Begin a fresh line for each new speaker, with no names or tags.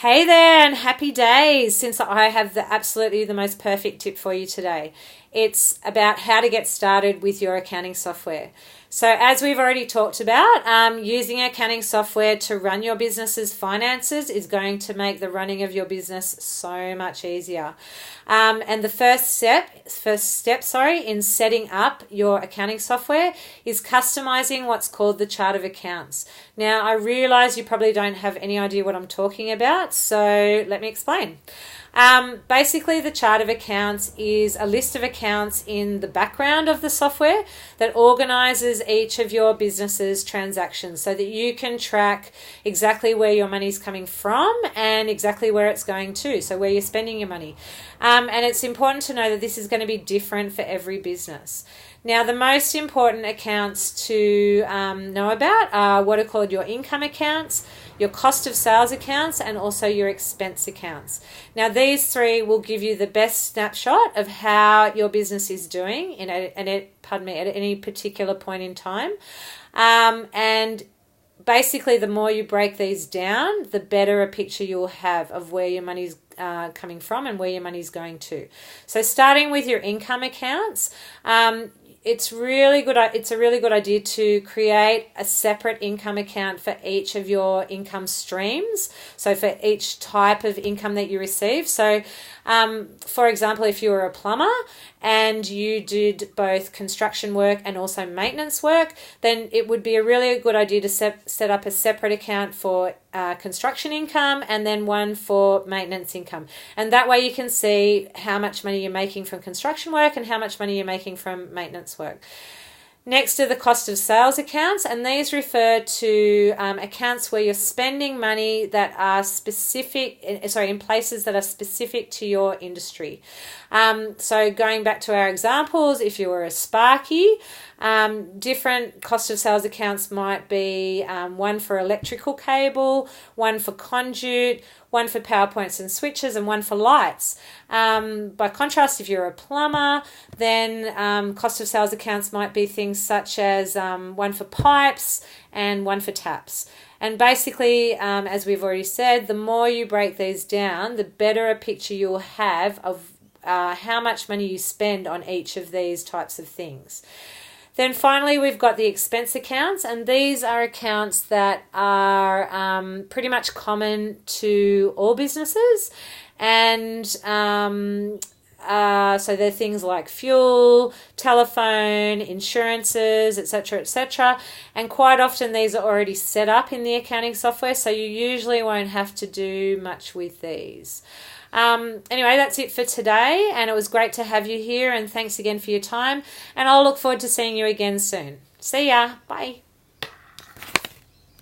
Hey there and happy days, since I have absolutely the most perfect tip for you today. It's about how to get started with your accounting software. So as we've already talked about, using accounting software to run your business's finances is going to make the running of your business so much easier. And the first step, in setting up your accounting software is customizing what's called the chart of accounts. Now, I realize you probably don't have any idea what I'm talking about, so let me explain. Basically, the chart of accounts is a list of accounts in the background of the software that organizes each of your business's transactions so that you can track exactly where your money's coming from and exactly where it's going to, so where you're spending your money. And it's important to know that this is going to be different for every business. Now, the most important accounts to know about are what are called your income accounts, your cost of sales accounts, and also your expense accounts. Now, these three will give you the best snapshot of how your business is doing at any particular point in time. And basically, the more you break these down, the better a picture you'll have of where your money's coming from and where your money's going to. So starting with your income accounts, it's a really good idea to create a separate income account for each of your income streams. So for each type of income that you receive. So, for example, if you were a plumber and you did both construction work and also maintenance work, then it would be a really good idea to set up a separate account for construction income and then one for maintenance income. And that way you can see how much money you're making from construction work and how much money you're making from maintenance work. Next are the cost of sales accounts, and these refer to accounts where you're spending money that are in places that are specific to your industry. So going back to our examples, if you were a Sparky, different cost of sales accounts might be one for electrical cable, one for conduit, one for power points and switches, and one for lights. By contrast, if you're a plumber, then cost of sales accounts might be things such as one for pipes and one for taps. And basically, as we've already said, the more you break these down, the better a picture you'll have of how much money you spend on each of these types of things. Then finally, we've got the expense accounts, and these are accounts that are pretty much common to all businesses. And so they're things like fuel, telephone, insurances, etc., etc. And quite often these are already set up in the accounting software, so you usually won't have to do much with these. Anyway, that's it for today, and it was great to have you here, and thanks again for your time, and I'll look forward to seeing you again soon. See ya. Bye.